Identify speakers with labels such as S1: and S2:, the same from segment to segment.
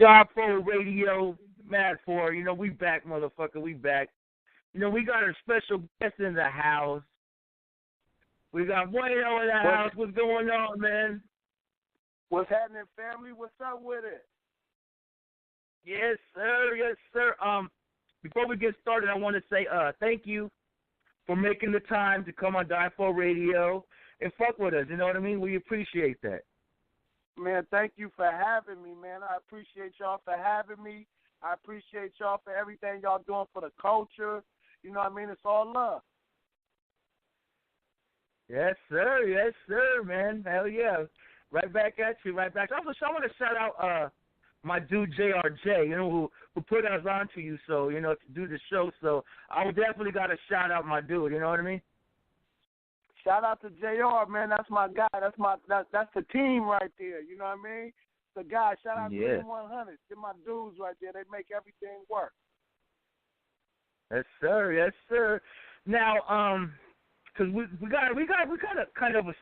S1: Die4 Radio, Mad Phour. You know, we back, motherfucker. We back. You know, we got a special guest in the house. We got Bueno in the house. What's going on, man?
S2: What's happening, family? What's up with it?
S1: Yes, sir. Yes, sir. Before we get started, I want to say thank you for making the time to come on Die4 Radio and fuck with us. You know what I mean? We appreciate that.
S2: Man, thank you for having me, man. I appreciate y'all for having me. I appreciate y'all for everything y'all doing for the culture. You know what I mean? It's all love.
S1: Yes, sir. Yes, sir, man. Hell yeah. Right back at you. Right back. Also, I want to shout out my dude JRJ, you know, who put us on to you, so, you know, to do the show. So I definitely got to shout out my dude, you know what I mean?
S2: Shout out to JR, man. That's my guy. That's the team right there, you know what I mean? The guy. Shout out to them 100. They're my dudes right there. They make everything work.
S1: Yes, sir. Yes, sir. Now, because we got a kind of a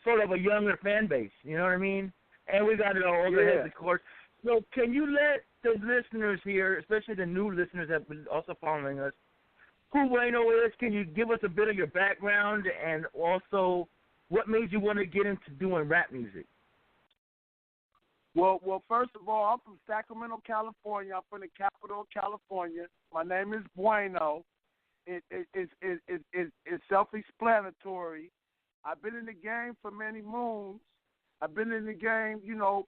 S1: sort of a younger fan base, you know what I mean? And we got it all older heads, of course. So can you let the listeners here, especially the new listeners that have been also following us, who Bueno is? Can you give us a bit of your background and also what made you want to get into doing rap music?
S2: Well, first of all, I'm from Sacramento, California. I'm from the capital of California. My name is Bueno. It's self-explanatory. I've been in the game for many moons. I've been in the game, you know,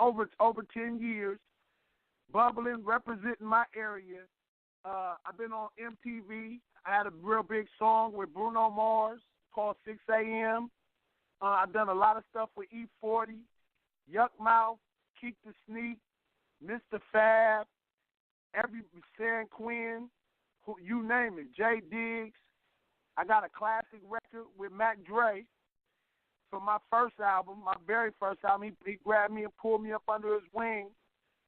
S2: over 10 years, bubbling, representing my area. I've been on MTV. I had a real big song with Bruno Mars called 6 a.m. I've done a lot of stuff with E40, Yuck Mouth, Keep the Sneak, Mr. Fab, San Quinn, you name it, Jay Diggs. I got a classic record with Mac Dre for my first album, my very first album. He grabbed me and pulled me up under his wing.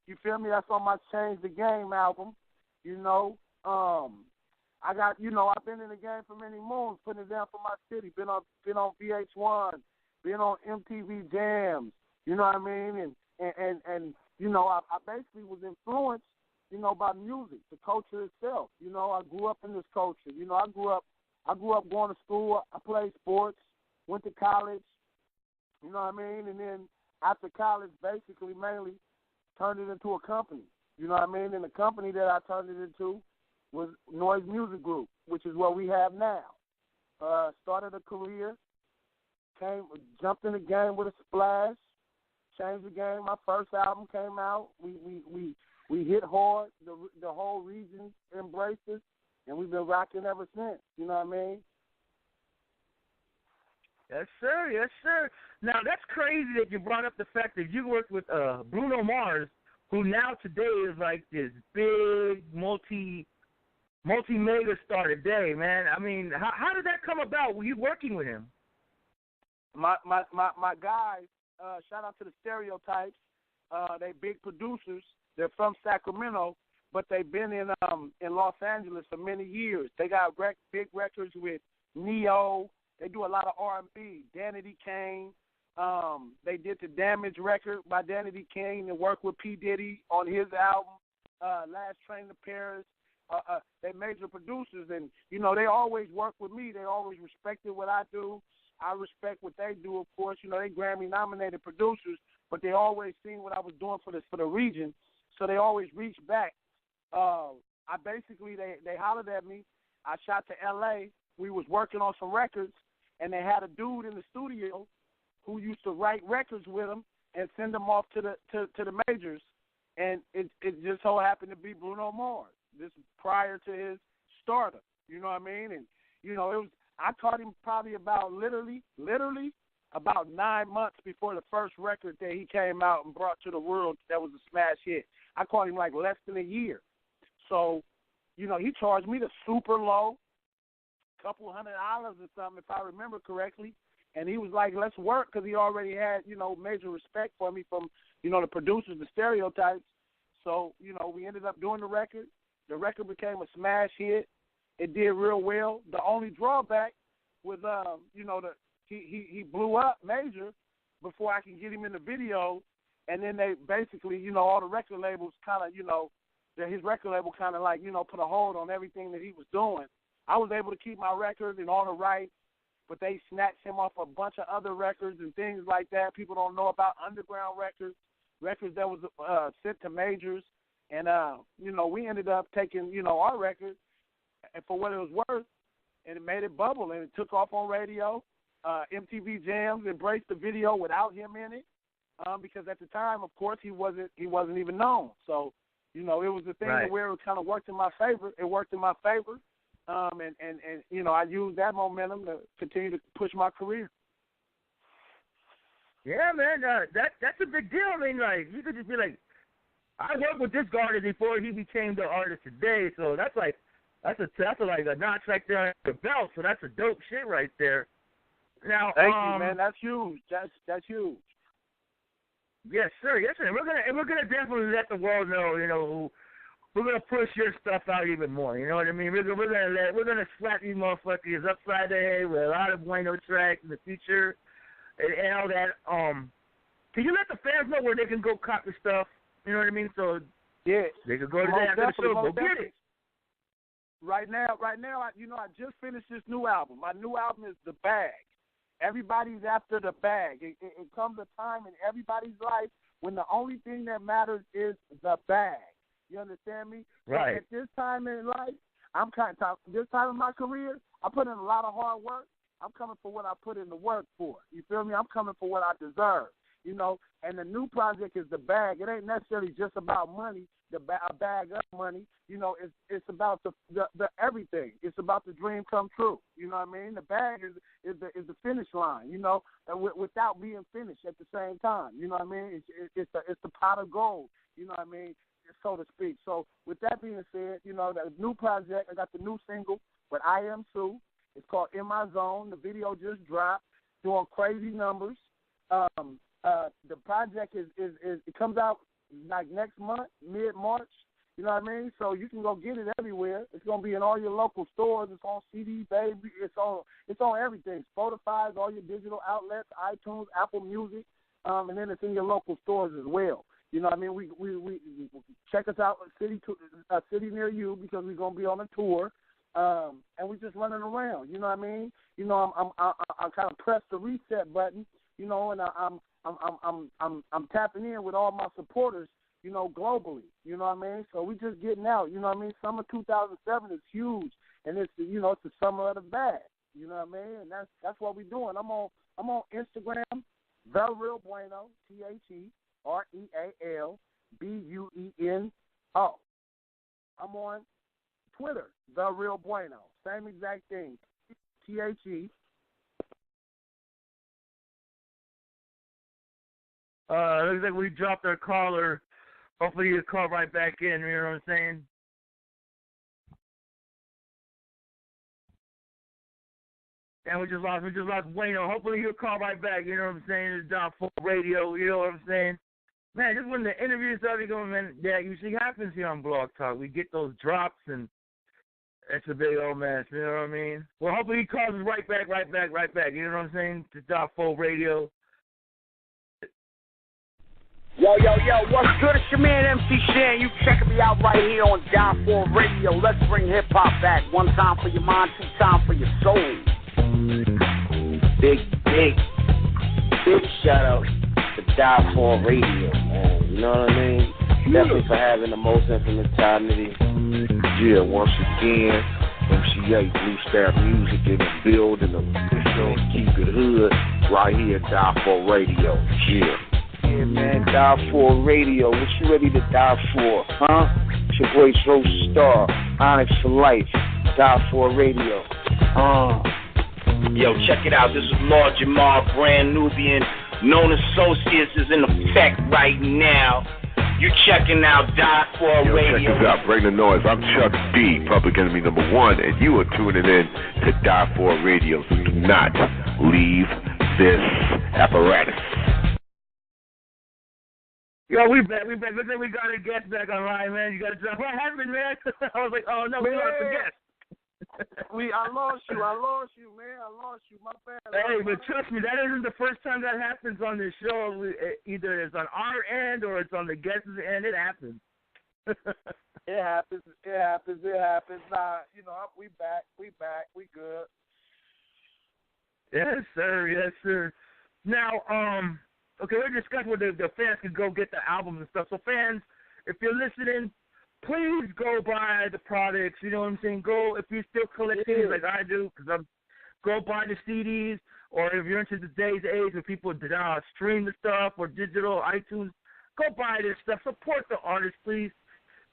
S2: You feel me? That's on my Change the Game album. You know, I got, you know, I've been in the game for many moons, putting it down for my city. Been on VH1, been on MTV Jams. You know what I mean? And you know, I basically was influenced, you know, by music, the culture itself. You know, I grew up in this culture. You know, I grew up going to school. I played sports, went to college. You know what I mean? And then after college, basically mainly turned it into a company. You know what I mean? And the company that I turned it into was Noise Music Group, which is what we have now. Started a career, jumped in the game with a splash, changed the game. My first album came out. We hit hard. The whole region embraced us, and we've been rocking ever since. You know what I mean?
S1: Yes, sir. Yes, sir. Now, that's crazy that you brought up the fact that you worked with Bruno Mars, who now today is like this big multi-mega star today, man. I mean, how did that come about? Were you working with him?
S2: My guys, shout out to the Stereotypes. They big producers. They're from Sacramento, but they've been in Los Angeles for many years. They got big records with Neo. They do a lot of R&B. Danity Kane. They did the Damage record by Danity Kane and worked with P. Diddy on his album, Last Train to Paris. They major producers, and, you know, they always work with me. They always respected what I do. I respect what they do, of course. You know, they Grammy-nominated producers, but they always seen what I was doing for the region, so they always reached back. They hollered at me. I shot to L.A. We was working on some records, and they had a dude in the studio who used to write records with them and send them off to the majors, and it just so happened to be Bruno Mars. This prior to his startup, you know what I mean? And, you know, I taught him probably about literally about 9 months before the first record that he came out and brought to the world that was a smash hit. I caught him like less than a year. So, you know, he charged me the super low, $200 or something, if I remember correctly. And he was like, let's work, because he already had, you know, major respect for me from, you know, the producers, the Stereotypes. So, you know, we ended up doing the record. The record became a smash hit. It did real well. The only drawback was, you know, he blew up major before I could get him in the video. And then they basically, you know, all the record labels kind of, you know, his record label kind of like, you know, put a hold on everything that he was doing. I was able to keep my records and all the rights, but they snatched him off a bunch of other records and things like that. People don't know about underground records that was sent to majors. And, you know, we ended up taking, you know, our record and for what it was worth, and it made it bubble, and it took off on radio. MTV Jams embraced the video without him in it because at the time, of course, he wasn't even known. So, you know, it was the thing where it kind of worked in my favor. It worked in my favor. And you know, I used that momentum to continue to push my career.
S1: Yeah, man, that's a big deal. I mean, like, you could just be like, I worked with this artist before he became the artist today, so that's like a notch right there on the belt. So that's a dope shit right there. Now,
S2: thank you, man. That's huge. That's huge.
S1: Yes, sir. Yes, sir. We're gonna definitely let the world know. You know, we're gonna push your stuff out even more. You know what I mean? We're gonna slap these motherfuckers upside the head with a lot of Bueno tracks in the future and all that. Can you let the fans know where they can go copy stuff? You know what I mean? So
S2: yeah,
S1: they could go to that after the show. Go get it.
S2: Right now, I just finished this new album. My new album is The Bag. Everybody's after the bag. It comes a time in everybody's life when the only thing that matters is the bag. You understand me?
S1: Right.
S2: So at this time in life, this time in my career, I put in a lot of hard work. I'm coming for what I put in the work for. You feel me? I'm coming for what I deserve. You know, and the new project is The Bag. It ain't necessarily just about money, a bag of money. You know, it's about the everything. It's about the dream come true. You know what I mean? The bag is the finish line. You know, without being finished at the same time. You know what I mean? It's the pot of gold. You know what I mean? So to speak. So with that being said, you know, the new project. I got the new single with I Am Sue. It's called In My Zone. The video just dropped, doing crazy numbers. The project is it comes out like next month, mid-March. You know what I mean? So you can go get it everywhere. It's gonna be in all your local stores. It's on CD, baby. It's on everything. Spotify, all your digital outlets, iTunes, Apple Music, and then it's in your local stores as well. You know what I mean? We check us out a city near you because we're gonna be on a tour, and we're just running around. You know what I mean? You know, I kind of press the reset button. You know, and I'm tapping in with all my supporters, you know, globally. You know what I mean? So we just getting out. You know what I mean? Summer 2007 is huge, and it's the summer of the bag. You know what I mean? And that's what we're doing. I'm on Instagram, The Real Bueno, TheRealBueno. I'm on Twitter, The Real Bueno. Same exact thing. THE.
S1: Looks like we dropped our caller. Hopefully you call right back in, you know what I'm saying? And we just lost Bueno. Hopefully he'll call right back, you know what I'm saying? It's Die4 Radio, you know what I'm saying? Man, just when the interviews started going, man, that usually happens here on Blog Talk. We get those drops, and it's a big old mess, you know what I mean? Well, hopefully he calls us right back, you know what I'm saying? To Die4 Radio.
S3: Yo, what's good? It's your man MC Shan. You checking me out right here on Die4 Radio. Let's bring hip-hop back. One time for your mind, two time for your soul. Big shout out to Die4 Radio, man. You know what I mean? Definitely for having the most infamous Nitty. Yeah, once again, MC8 Blue Star Music in the building. Keep it hood right here at Die4 Radio. Yeah. Yeah, man, Die4 Radio. What you ready to die for, huh? It's your boy Rose Star, Onyx for Life, Die4 Radio.
S4: Yo, check it out. This is Lord Jamar, Brand Nubian. Known Associates is in effect right now. You checking out Die4 Radio.
S5: Check this out. Bring the noise. I'm Chuck D, Public Enemy #1, and you are tuning in to Die4 Radio. So do not leave this apparatus.
S1: Yo, we back. Looks like we got a guest back online, man. You got to drop. What happened, man? I was like, oh, no, we lost the guest.
S2: I lost you, man. I lost you. My bad.
S1: Hey, but trust me, that isn't the first time that happens on this show. Either it's on our end or it's on the guest's end. It happens.
S2: It happens. Nah, we back. We good.
S1: Yes, sir. Now, okay, we're discussing where the fans can go get the albums and stuff. So, fans, if you're listening, please go buy the products. You know what I'm saying? Go, if you still collect CDs like I do, go buy the CDs. Or if you're into today's age where people stream the stuff or digital iTunes, go buy this stuff. Support the artists, please.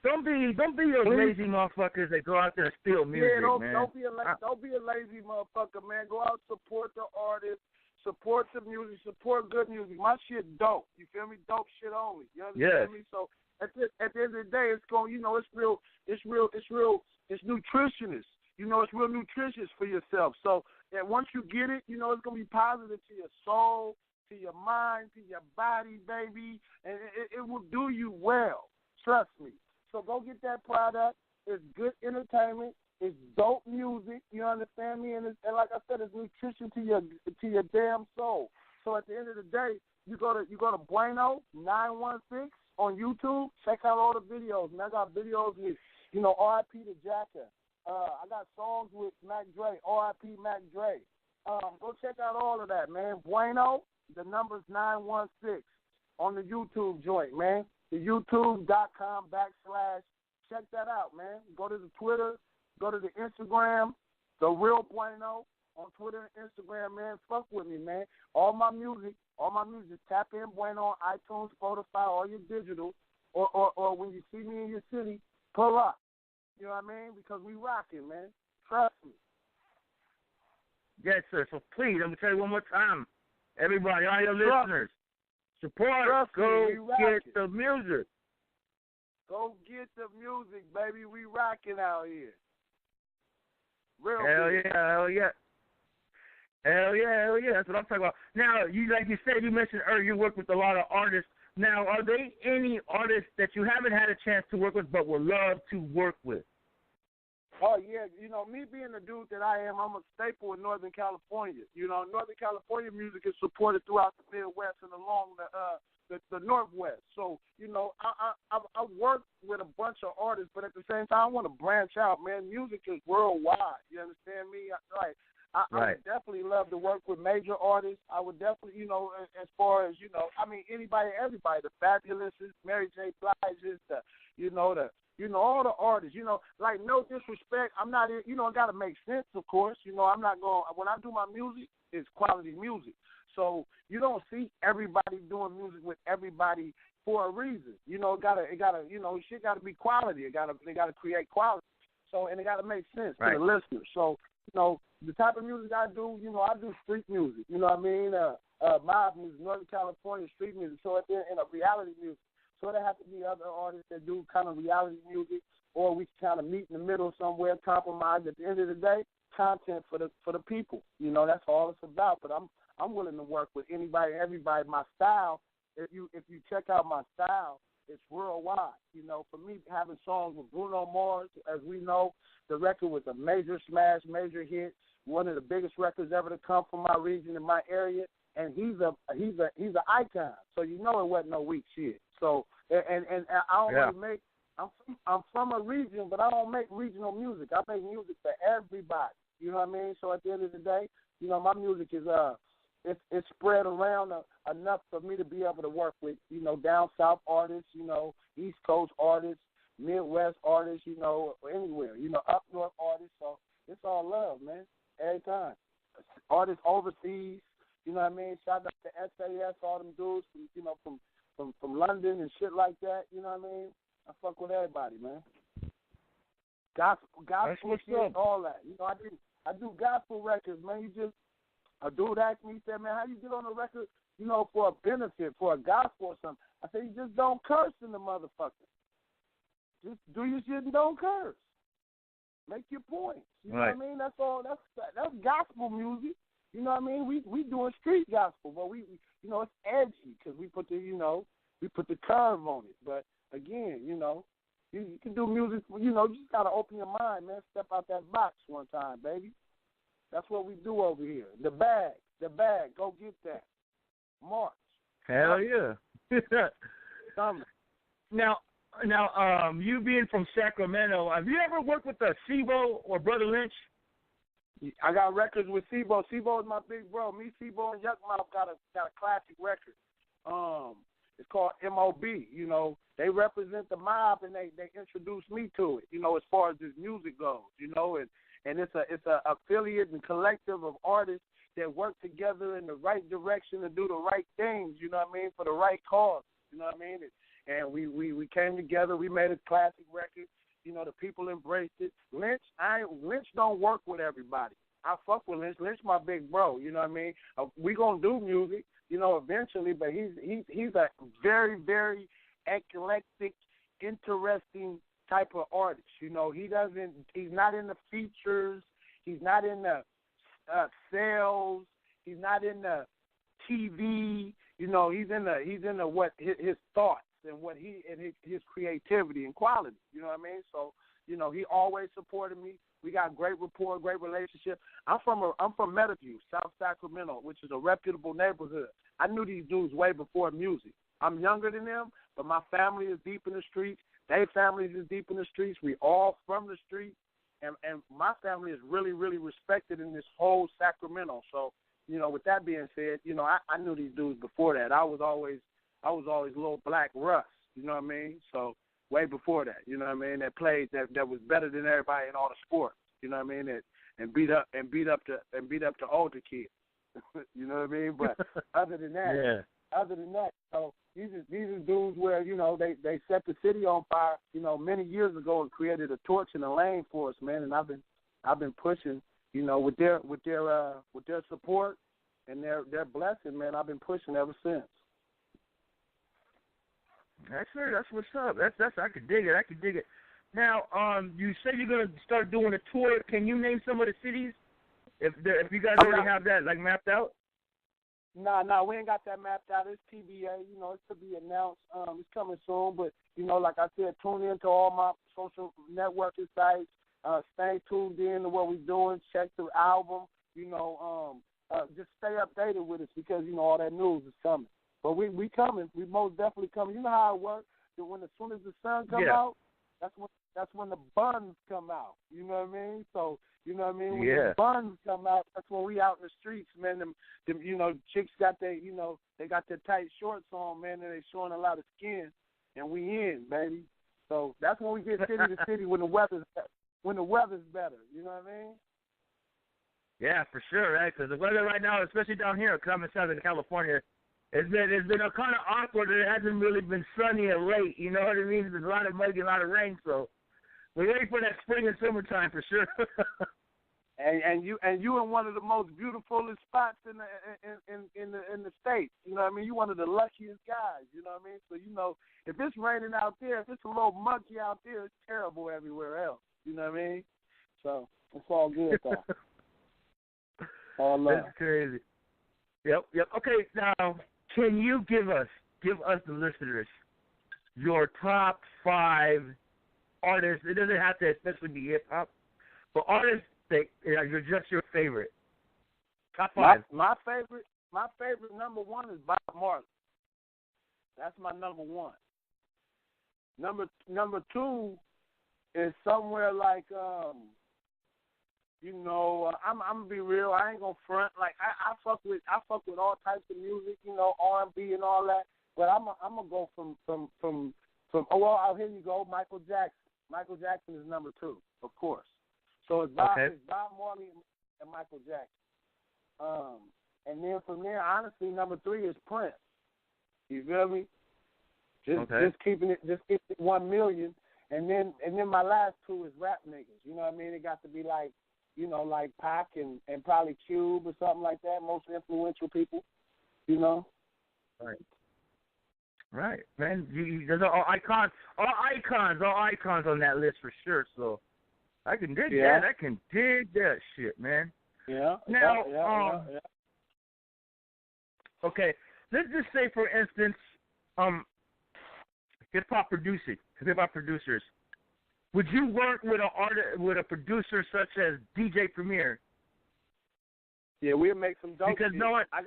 S1: Don't be those lazy motherfuckers that go out there and steal music, man.
S2: Don't be a lazy motherfucker, man. Go out and support the artists, support the music, support good music. My shit dope. You feel me? Dope shit only. You understand me? So at the end of the day, it's going. It's real. It's nutritious. It's real nutritious for yourself. So that once you get it, it's gonna be positive to your soul, to your mind, to your body, baby, and it will do you well. Trust me. So go get that product. It's good entertainment. It's dope music. You understand me? And like I said, it's nutrition to your damn soul. So at the end of the day, you go to Bueno 916 on YouTube. Check out all the videos. Man, I got videos with R.I.P. to Jacka. I got songs with Mac Dre. R.I.P. Mac Dre. Go check out all of that, man. Bueno, the number's 916 on the YouTube joint, man. The YouTube.com / check that out, man. Go to the Twitter, go to the Instagram, The Real Bueno on Twitter and Instagram, man. Fuck with me, man. All my music, tap in Bueno on iTunes, Spotify, all your digital, or when you see me in your city, pull up. You know what I mean? Because we rocking, man. Trust me.
S1: Yes, sir. So please, I'm going to tell you one more time. Everybody, all your listeners, support. Go get the music.
S2: Go get the music, baby. We rocking out here. Real
S1: Hell
S2: good.
S1: yeah. Hell yeah. That's what I'm talking about. Now, like you said, you mentioned earlier you work with a lot of artists. Now, are there any artists that you haven't had a chance to work with but would love to work with?
S2: Oh, yeah. Me being the dude that I am, I'm a staple in Northern California. Northern California music is supported throughout the Midwest and along the Northwest. So, I work with a bunch of artists, but at the same time, I want to branch out, man. Music is worldwide. You understand me? I would definitely love to work with major artists. I would definitely, as far as, anybody, everybody, the Fabulouses, Mary J. Blige's, all the artists, like no disrespect. I'm not, it got to make sense, of course. I'm not going, when I do my music, it's quality music. So you don't see everybody doing music with everybody for a reason. Shit got to be quality. They got to create quality. So, and it got to make sense to the listener. So, the type of music I do, I do street music. You know what I mean? Mob music, Northern California street music. So in a reality music. So there have to be other artists that do kind of reality music, or we kind of meet in the middle somewhere, compromise. At the end of the day, content for the people. That's all it's about. But I'm willing to work with anybody, everybody. My style, if you check out my style, it's worldwide. For me, having songs with Bruno Mars, as we know, the record was a major smash, major hit, one of the biggest records ever to come from my region and my area, and he's an icon. So it wasn't no weak shit. So and I don't really make. I'm from a region, but I don't make regional music. I make music for everybody. You know what I mean? So at the end of the day, my music is it's spread around enough for me to be able to work with down south artists, East Coast artists, Midwest artists, anywhere, up north artists. So it's all love, man. Every time. Artists overseas, you know what I mean? Shout out to SAS, all them dudes from London and shit like that, you know what I mean? I fuck with everybody, man. Gospel shit, all that. I do gospel records, man. A dude asked me, he said, man, how you get on a record, for a benefit, for a gospel or something? I said, you just don't curse in the motherfucker. Just do your shit and don't curse. Make your point. You know what I mean? That's all. That's gospel music. You know what I mean? We doing street gospel, but we it's edgy because we put the curve on it. But again, You can do music. You know, you just gotta open your mind, man. Step out that box one time, baby. That's what we do over here. The bag. Go get that. March.
S1: Hell yeah. Now, you being from Sacramento, have you ever worked with Sibo or Brother Lynch?
S2: I got records with Sibo. Sibo is my big bro. Me, Sibo, and Yuckmouth got a classic record. It's called MOB. You know, they represent the mob, and they introduced me to it. You know, as far as this music goes. You know, and it's a affiliate and collective of artists that work together in the right direction to do the right things. You know what I mean, for the right cause. You know what I mean. And we came together. We made a classic record. You know, the people embraced it. Lynch don't work with everybody. I fuck with Lynch. Lynch my big bro. You know what I mean? We gonna do music, you know, eventually. But he's a very, very eclectic, interesting type of artist. You know, he's not in the features. He's not in the sales. He's not in the TV. You know, he's in the what his thoughts. And what his creativity and quality, you know what I mean? So, you know, he always supported me. We got great rapport, great relationship. I'm from Meadowview, South Sacramento, which is a reputable neighborhood. I knew these dudes way before music. I'm younger than them, but my family is deep in the streets. Their families is deep in the streets. We all from the streets, and my family is really, really respected in this whole Sacramento. So, you know, with that being said, you know, I knew these dudes before that. I was always little Black Russ, you know what I mean? So way before that, you know what I mean? That played that was better than everybody in all the sports, you know what I mean? And beat up the older kids, you know what I mean? But other than that, so these are dudes where, you know, they set the city on fire, you know, many years ago and created a torch and a lane for us, man. And I've been pushing, you know, with their support and their blessing, man. I've been pushing ever since.
S1: That's what's up. That's I could dig it. Now, you said you're gonna start doing a tour. Can you name some of the cities? If you guys already have that like mapped out?
S2: No, we ain't got that mapped out. It's TBA. You know, it's to be announced. It's coming soon. But you know, like I said, tune in to all my social networking sites. Stay tuned in to what we're doing. Check the album. You know, just stay updated with us because you know all that news is coming. But we coming. We most definitely coming. You know how it works. That as soon as the sun comes out, that's when the buns come out. You know what I mean? So you know what I mean. When the buns come out, that's when we out in the streets, man. Them you know, chicks got they got their tight shorts on, man, and they showing a lot of skin, and we in, baby. So that's when we get city to city when the weather's better. You know what I mean?
S1: Yeah, for sure, right? Because the weather right now, especially down here, coming in Southern California. It's been a kind of awkward. It hasn't really been sunny and late. You know what I mean? There's a lot of mud and a lot of rain, so we're ready for that spring and summertime for sure.
S2: and you in one of the most beautiful spots in the state. You know what I mean? You're one of the luckiest guys. You know what I mean? So you know, if it's raining out there, if it's a little muggy out there, it's terrible everywhere else. You know what I mean? So it's all good though. All love.
S1: That's crazy. Yep. Okay, now. Can you give us the listeners your top 5 artists? It doesn't have to especially be hip hop, but artists that you're just your favorite. Top 5.
S2: My favorite number 1 is Bob Marley. That's my number 1. Number 2 is somewhere like you know, I'm gonna be real. I ain't gonna front. Like I fuck with all types of music, you know, R&B and all that. But I'm gonna go from. Oh well, here you go, Michael Jackson. Michael Jackson is number 2, of course. So it's Bob Marley and Michael Jackson. And then from there, honestly, number 3 is Prince. You feel me? Just keeping it 1 million. And then my last 2 is rap niggas. You know what I mean? It got to be like. You know, like Pac and probably Cube or something like that, most influential people, you know?
S1: Right. Man, there's all icons on that list for sure, so I can dig that. I can dig that shit, man.
S2: Yeah.
S1: Now, okay, let's just say, for instance, hip-hop producers, would you work with with a producer such as DJ Premier?
S2: Yeah, we'll make some dope.
S1: Because
S2: shit.
S1: no one.
S2: I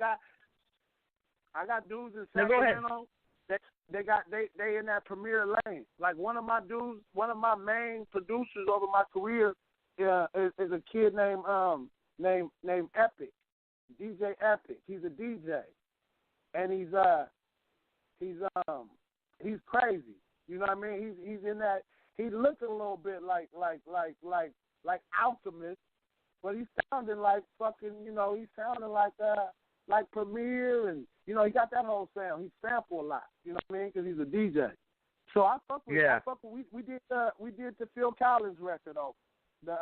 S2: got dudes in
S1: No, go ahead.
S2: Sacramento. They in that Premier lane. Like one of my main producers over my career is a kid named Epic, DJ Epic. He's a DJ, and he's crazy. You know what I mean? He's in that. He looked a little bit like Alchemist, but he's sounding like fucking. You know, he's sounding like Premier, and you know he got that whole sound. He sample a lot. You know what I mean? Because he's a DJ. So I fuck with.
S1: Yeah.
S2: We did the Phil Collins record though. The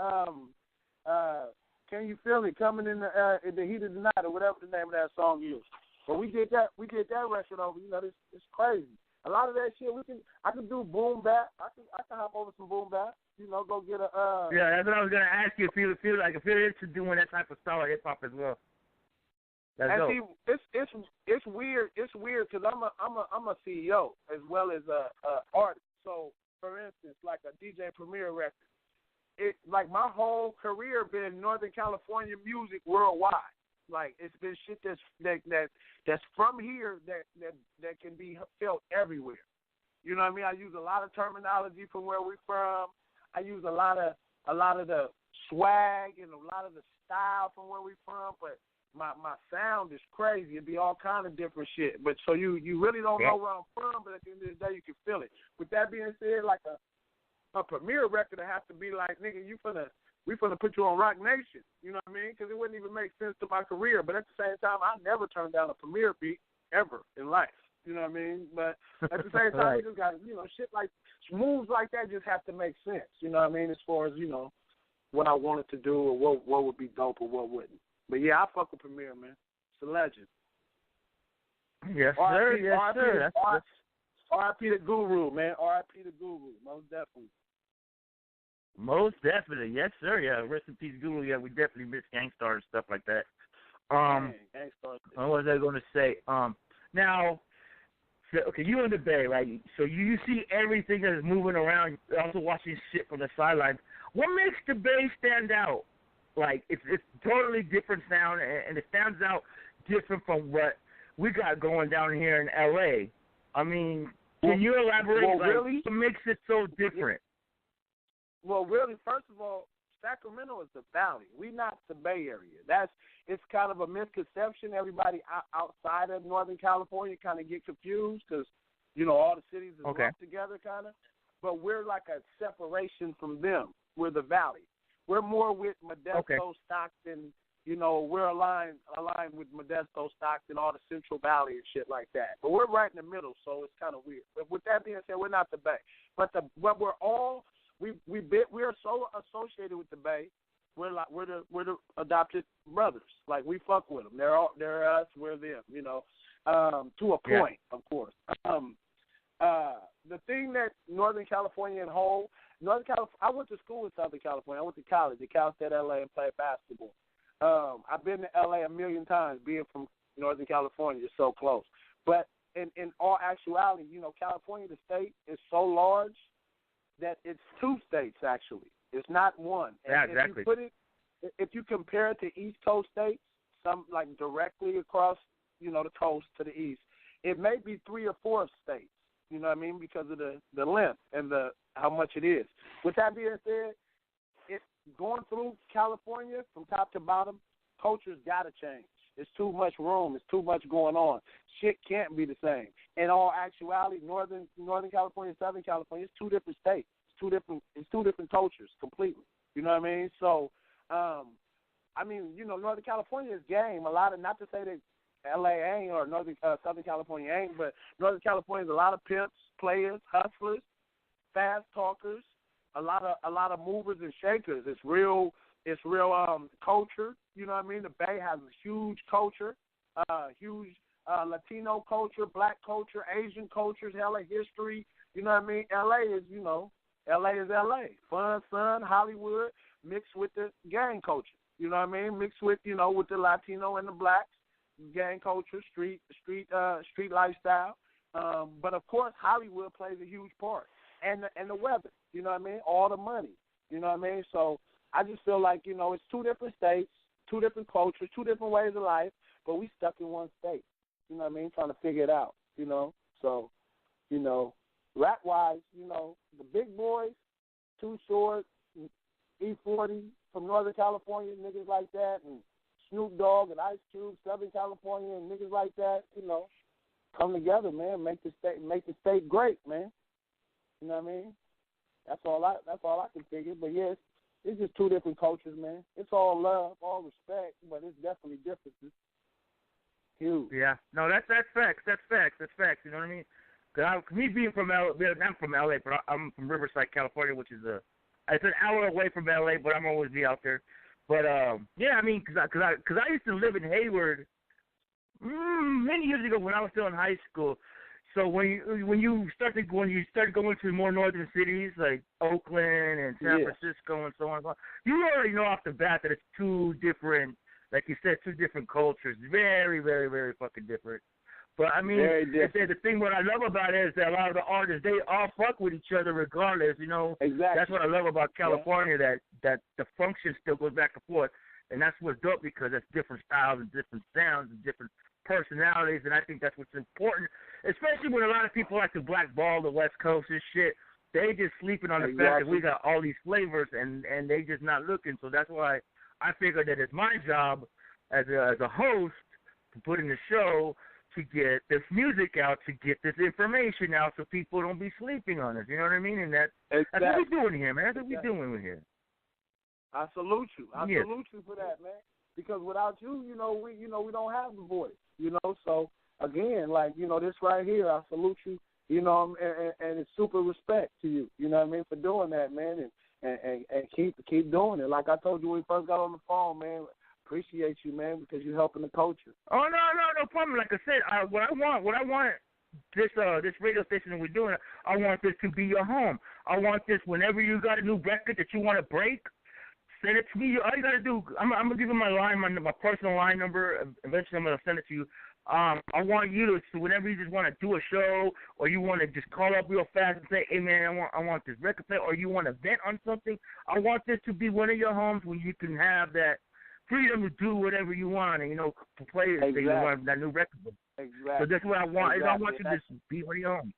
S2: Can You Feel It coming in the heat of the night or whatever the name of that song is. But we did that record over. You know, it's crazy. A lot of that shit I can do boom bap. I can hop over some boom bap. You know, go get a.
S1: Yeah, that's what I was gonna ask you. If you're into doing that type of style of hip hop as well. That's dope.
S2: See, it's weird. It's weird because I'm a CEO as well as a artist. So for instance, like a DJ Premier record, it like my whole career been Northern California music worldwide. Like it's been shit that's from here that can be felt everywhere. You know what I mean? I use a lot of terminology from where we're from. I use a lot of the swag and a lot of the style from where we're from. But my sound is crazy. It'd be all kind of different shit. But so you really don't know where I'm from. But at the end of the day, you can feel it. With that being said, like a Premier record would have to be like, nigga, we finna put you on Rock Nation. You know what I mean? Because it wouldn't even make sense to my career. But at the same time, I never turned down a Premier beat ever in life. You know what I mean? But at the same time,
S1: right.
S2: You just got, shit like, moves like that just have to make sense. You know what I mean? As far as, what I wanted to do or what would be dope or what wouldn't. But yeah, I fuck with Premier, man. It's a legend.
S1: Yes, sir. Yes, sir.
S2: R.I.P. the Guru, man. R.I.P. the Guru, most definitely.
S1: Most definitely, yes, sir. Yeah, rest in peace, Guru. Yeah, we definitely miss Gangstar and stuff like that. What was I going to say? Now, okay, you in the Bay, right? So you see everything that is moving around. You're also watching shit from the sidelines. What makes the Bay stand out? Like it's totally different sound, and it stands out different from what we got going down here in L.A. I mean, can you elaborate?
S2: Really?
S1: What makes it so different?
S2: Well, really, first of all, Sacramento is the Valley. We're not the Bay Area. It's kind of a misconception. Everybody outside of Northern California kind of get confused because, all the cities are lumped together kind of. But we're like a separation from them. We're the Valley. We're more with Modesto, Stockton. We're aligned with Modesto, Stockton, all the Central Valley and shit like that. But we're right in the middle, so it's kind of weird. But with that being said, we're not the Bay. But we're all we're so associated with the Bay. We're the adopted brothers. Like we fuck with them. They're us. We're them. To a point, of course. The thing that Northern California and whole, I went to school in Southern California. I went to college at Cal State LA and played basketball. I've been to LA a million times, being from Northern California, it's so close. But in all actuality, California, the state, is so large that it's two states actually. It's not one.
S1: Yeah,
S2: and
S1: exactly.
S2: If you compare it to East Coast states, some like directly across, the coast to the east, it may be 3 or 4 states. You know what I mean? Because of the length and how much it is. With that being said, it's going through California from top to bottom. Culture's got to change. It's too much room. It's too much going on. Shit can't be the same. In all actuality, Northern California, Southern California, it's 2 different states. It's two different cultures completely. You know what I mean? So, Northern California is game. A lot of, not to say that LA ain't or Southern California ain't, but Northern California is a lot of pimps, players, hustlers, fast talkers, a lot of movers and shakers. It's real culture. You know what I mean? The Bay has a huge culture, huge Latino culture, black culture, Asian cultures, hella history. You know what I mean? LA is LA. Fun, sun, Hollywood, mixed with the gang culture. You know what I mean? Mixed with, with the Latino and the blacks, gang culture, street lifestyle. But of course, Hollywood plays a huge part. and the weather. You know what I mean? All the money. You know what I mean? So I just feel like, you know, it's two different states, two different cultures, two different ways of life, but we stuck in one state. You know what I mean? Trying to figure it out, you know? So, you know, rap-wise, you know, the big boys, Too Short, E40 from Northern California, niggas like that, and Snoop Dogg and Ice Cube, Southern California, and niggas like that, you know, come together, man, make the state great, man. You know what I mean? That's all I can figure. But yes, it's just two different cultures, man. It's all love, all respect, but it's definitely differences. Huge.
S1: Yeah. No, that's facts. That's facts. You know what I mean? Cause me being from I'm from LA, but I'm from Riverside, California, which is it's an hour away from LA, but I'm always be out there. But yeah, I mean, cause I used to live in Hayward many years ago when I was still in high school. So when you started going to more northern cities like Oakland and San Francisco and so on, you already know off the bat that it's two different, like you said, two different cultures, very, very, very fucking different. But I mean, the thing what I love about it is that a lot of the artists, they all fuck with each other regardless. You know,
S2: exactly.
S1: That's what I love about California, that the function still goes back and forth, and that's what's dope because it's different styles and different sounds and different personalities, and I think that's what's important, especially when a lot of people like to blackball the West Coast and shit. They just sleeping on the fact that we got all these flavors, and they just not looking. So that's why I figured that it's my job as a host to put in the show to get this music out, to get this information out, so people don't be sleeping on us. You know what I mean? And that's what we're doing here, man. That's what we're doing here.
S2: I salute you. I salute you for that, man. Because without you, we don't have the voice. So again, like, this right here, I salute you. And it's super respect to you. You know what I mean, for doing that, man, and keep doing it. Like I told you when we first got on the phone, man. Appreciate you, man, because you're helping the culture.
S1: Oh no problem. Like I said, what I want this radio station that we're doing, I want this to be your home. I want this whenever you got a new record that you want to break, send it to me. All you gotta do, I'm gonna give you my line, my personal line number. Eventually, I'm gonna send it to you. I want you to, so whenever you just want to do a show, or you want to just call up real fast and say, "Hey man, I want this record play," or you want to vent on something. I want this to be one of your homes where you can have that freedom to do whatever you want, and to play that new record.
S2: Exactly.
S1: So that's what I want. Exactly. I want you to just be where you're home.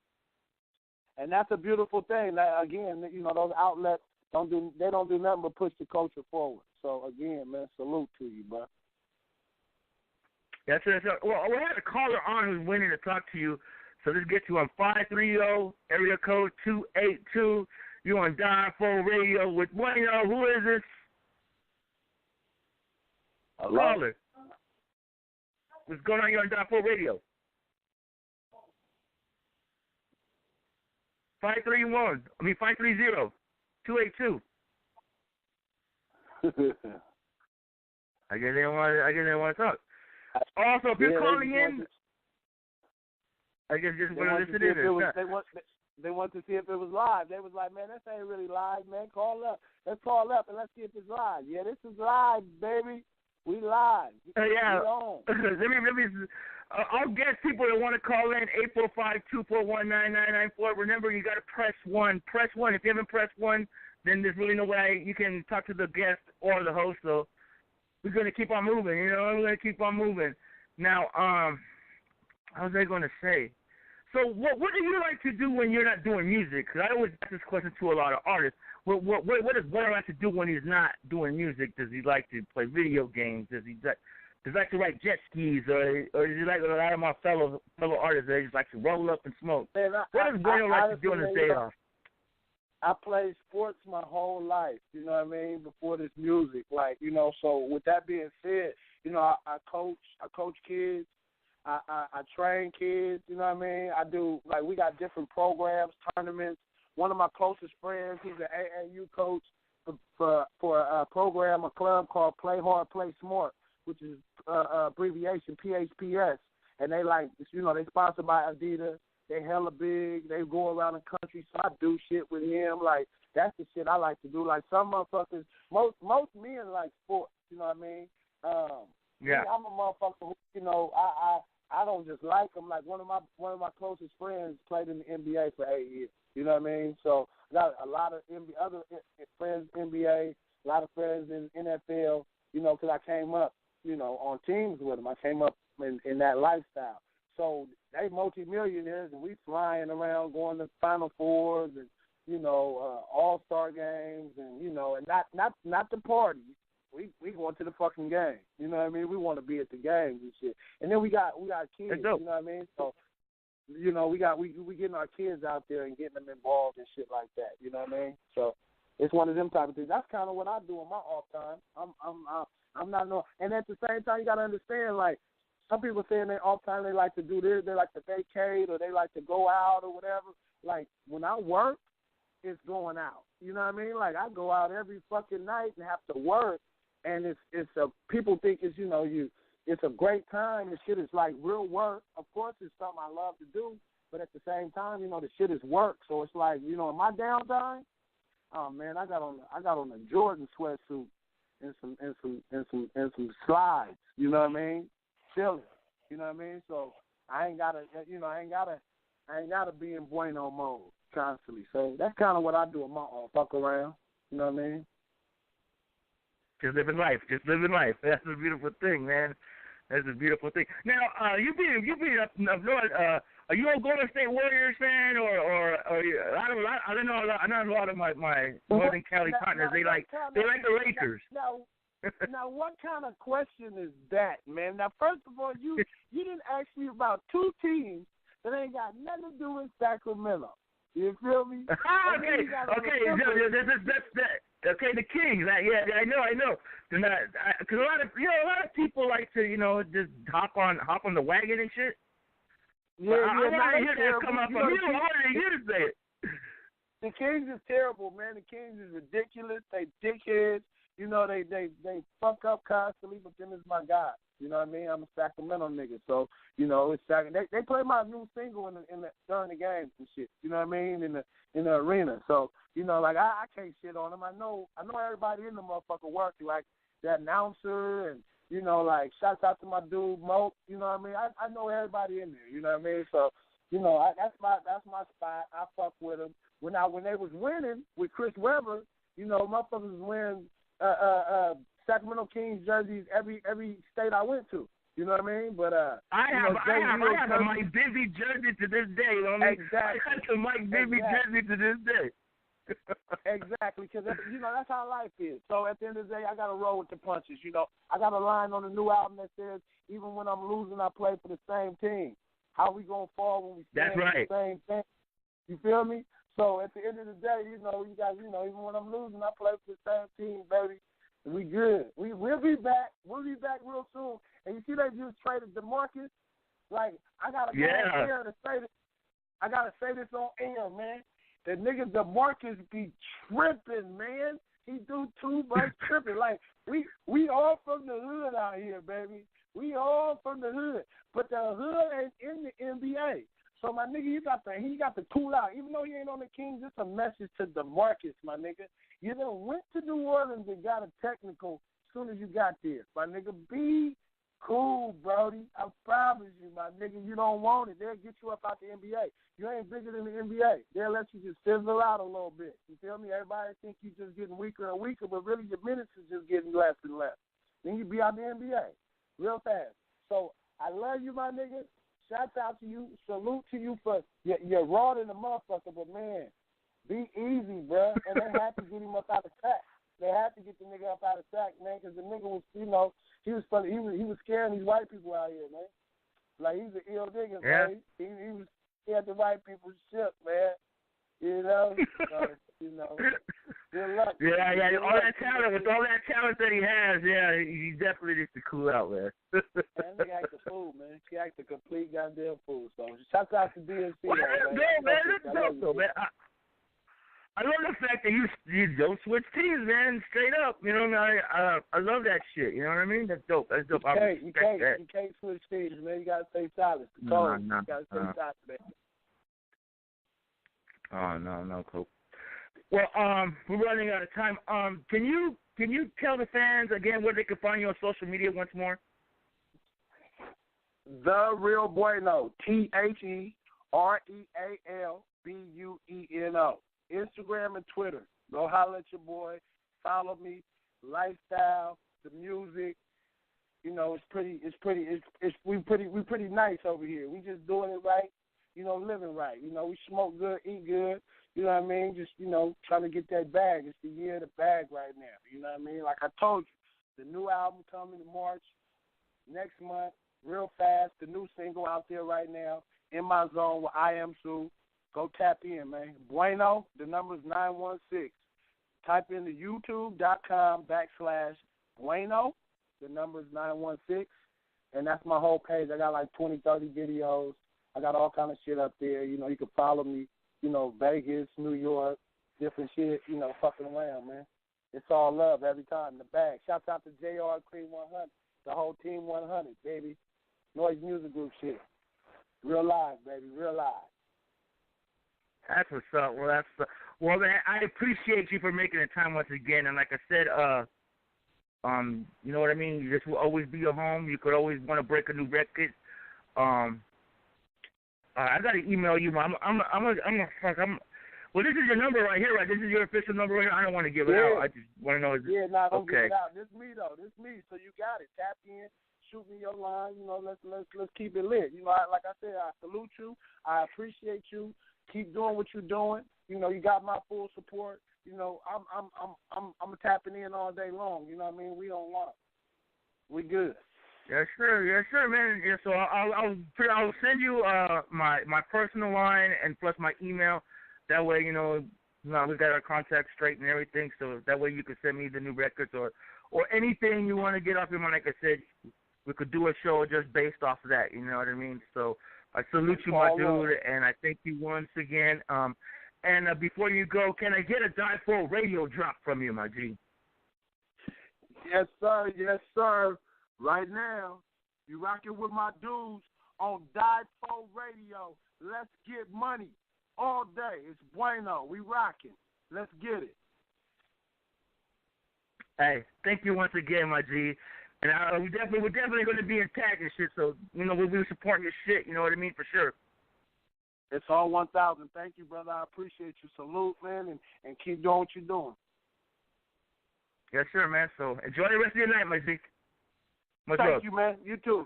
S2: And that's a beautiful thing. That, again, those outlets don't do nothing but push the culture forward. So again, man, salute to you, bro.
S1: That's it. Well, we had a caller on who's waiting to talk to you. So let's get you on 530 area code 282. You're on Die4 Radio with Bueno. Who is this? Caller. What's going on here on Die4 Radio? 530 282. I guess they don't want to talk. Also, if you're calling in, I guess just want to listen in.
S2: They want to see if it was live. They was like, man, this ain't really live, man. Call up. Let's call up and let's see if it's live. Yeah, this is live, baby. We live.
S1: Yeah. Let me. I'll get people that want to call in 845-241-9994. Remember, you got to press 1. Press 1. If you haven't pressed 1, then there's really no way you can talk to the guest or the host. So we're going to keep on moving. We're going to keep on moving. Now, what was I going to say? So what do you like to do when you're not doing music? Because I always ask this question to a lot of artists. What does Bueno like to do when he's not doing music? Does he like to play video games? Does he like to ride jet skis? Or does he like a lot of my fellow artists that just like to roll up and smoke?
S2: Man,
S1: what does Bueno like to do on his day off?
S2: I played sports my whole life, you know what I mean, before this music. Like, so with that being said, I coach kids. I train kids, you know what I mean? I do, like, we got different programs, tournaments. One of my closest friends, he's an AAU coach for a program, a club called Play Hard, Play Smart, which is abbreviation PHPS. And they they sponsored by Adidas. They hella big. They go around the country, so I do shit with him. Like, that's the shit I like to do. Like, some motherfuckers, most men like sports, you know what I mean?
S1: Yeah.
S2: I'm a motherfucker who, I don't just like them. Like one of my closest friends played in the NBA for 8 years. You know what I mean? So I got a lot of other friends in NBA, a lot of friends in NFL. You know, because I came up, you know, on teams with them. I came up in that lifestyle. So they multimillionaires, and we flying around, going to Final Fours and, you know, All-Star games, and, you know, and not the party. We going to the fucking game. You know what I mean? We want to be at the games and shit. And then we got kids. You know what I mean? So, you know, we getting our kids out there and getting them involved and shit like that. You know what I mean? So it's one of them type of things. That's kind of what I do in my off time. I'm not no. And at the same time, you got to understand, like, some people say in their off time they like to do this, they like to vacate, or they like to go out or whatever. Like, when I work, it's going out. You know what I mean? Like, I go out every fucking night and have to work, and people think it's, you know, it's a great time. The shit is like real work. Of course, it's something I love to do, but at the same time, you know, the shit is work. So it's like, you know, in my downtime, oh man, I got on a Jordan sweatsuit and some slides. You know what I mean? Chilling. You know what I mean? So I ain't gotta be in Bueno mode constantly. So that's kind of what I do in my off. Fuck around. You know what I mean?
S1: Just living life. That's a beautiful thing, man. That's a beautiful thing. Now, you being up north, are you a Golden State Warriors fan, or I don't know. I know a lot of my Northern Cali partners. They like the Lakers.
S2: Now, what kind of question is that, man? Now, first of all, you didn't ask me about two teams that ain't got nothing to do with Sacramento. You feel me?
S1: Okay. Okay, the Kings. Yeah, I know. Because a lot of people like to, you know, just hop on the wagon and shit.
S2: Yeah,
S1: I want to hear that come up from you. I want to hear to say it.
S2: The Kings is terrible, man. The Kings is ridiculous. They dickheads. You know, they fuck up constantly, but then it's my guy. You know what I mean? I'm a Sacramento nigga, so you know it's they play my new single during the games and shit. You know what I mean? In the arena. So you know, like I can't shit on them. I know everybody in the motherfucker work, like that announcer, and you know, like shouts out to my dude Mo. You know what I mean? I know everybody in there. You know what I mean? So you know, that's my spot. I fuck with them. When they was winning with Chris Webber, you know, motherfuckers was wearing Sacramento Kings jerseys every state I went to. You know what I mean? But
S1: I have a Mike Bibby jersey to this day. You know what I mean?
S2: Exactly.
S1: I have a Mike Bibby jersey to this day.
S2: Exactly, because you know that's how life is. So at the end of the day, I got to roll with the punches. You know, I got a line on the new album that says, "Even when I'm losing, I play for the same team. How we gonna fall when we stand for the same thing?" You feel me? So at the end of the day, you know, you guys, you know, even when I'm losing, I play for the same team, baby. We good. We'll be back. We'll be back real soon. And you see they just traded DeMarcus. Like I gotta go on air to say this. I gotta say this on air, man. The nigga DeMarcus be tripping, man. He do too much tripping. Like we all from the hood out here, baby. We all from the hood, but the hood ain't in the NBA. So my nigga, he got to cool out. Even though he ain't on the Kings, it's a message to DeMarcus, my nigga. You done went to New Orleans and got a technical as soon as you got there. My nigga, be cool, Brody. I promise you, my nigga, you don't want it. They'll get you up out the NBA. You ain't bigger than the NBA. They'll let you just fizzle out a little bit. You feel me? Everybody think you just getting weaker and weaker, but really your minutes is just getting less and less. Then you be out the NBA real fast. So I love you, my nigga. Shout out to you. Salute to you for you're raw than a motherfucker, but man, be easy, bro. And they had to get him up out of sack. They had to get the nigga up out of sack, man, because the nigga was, you know, he was scaring these white people out here, man. Like he's an ill nigga, man. He had the white people shook, man. You know, you know. Good luck.
S1: Yeah. All that talent, with all that talent that he has, he definitely needs to cool out, man.
S2: Man, that nigga act a fool, man. He act a complete goddamn fool. So shout out to DNC.
S1: Well, that's dope, though, man. I love the fact that you don't switch teams, man. Straight up, you know. I love that shit. You know what I mean? That's dope. That's dope.
S2: You can't switch teams, man. You gotta stay solid. You gotta stay solid, man.
S1: Oh no, cool. Well, we're running out of time. Can you tell the fans again where they can find you on social media once more?
S2: The Real Bueno, TheRealBueno. Instagram and Twitter. Go holler at your boy. Follow me. Lifestyle, the music. You know, we pretty nice over here. We just doing it right. You know, living right. You know, we smoke good, eat good. You know what I mean? Just, you know, trying to get that bag. It's the year of the bag right now. You know what I mean? Like I told you, the new album coming in March next month, real fast. The new single out there right now, In My Zone with I Am Sue. Go tap in, man. Bueno, the number is 916. Type in the youtube.com/Bueno. The number is 916. And that's my whole page. I got like 20, 30 videos. I got all kind of shit up there. You know, you can follow me. You know, Vegas, New York, different shit. You know, fucking around, man. It's all love every time. The bag. Shouts out to JR Cream 100. The whole team 100, baby. Noise Music Group shit. Real live, baby. Real live.
S1: That's what's up. Well, man, I appreciate you for making the time once again. And like I said, you know what I mean? This will always be your home. You could always want to break a new record. I gotta email you. Well, this is your number right here, right? This is your official number right here. I don't want to give it out. I just want to know.
S2: Don't give it out. This me though. This me. So you got it. Tap in. Shoot me your line. You know, let's keep it lit. You know, like I said, I salute you. I appreciate you. Keep doing what you're doing. You know, you got my full support. You know, I'm tapping in all day long. You know what I mean? We don't want it. We good.
S1: Yes, sir, man. Yeah, so I'll send you my personal line and plus my email. That way, you know, we got our contact straight and everything. So that way, you can send me the new records or anything you want to get off your mind. Like I said, we could do a show just based off of that. You know what I mean? So I salute you, my dude, and I thank you once again. And before you go, can I get a Die4 radio drop from you, my G?
S2: Yes, sir. Yes, sir. Right now, you rocking with my dudes on Die4 Radio. Let's get money all day. It's Bueno. We rocking. Let's get it.
S1: Hey, thank you once again, my G. And we're definitely going to be intact and shit. So, you know, we'll be supporting your shit. You know what I mean? For sure.
S2: It's all 1,000. Thank you, brother. I appreciate you. Salute, man, and keep doing what you're doing.
S1: Yes, sir, man. So enjoy the rest of your night, my G.
S2: Thank you, man. You too.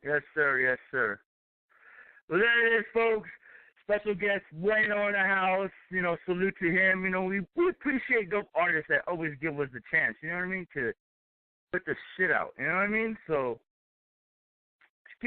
S1: Yes, sir. Yes, sir. Well, there it is, folks. Special guest Bueno in the house. You know, salute to him. You know, we appreciate those artists that always give us the chance. You know what I mean? To put the shit out. You know what I mean? So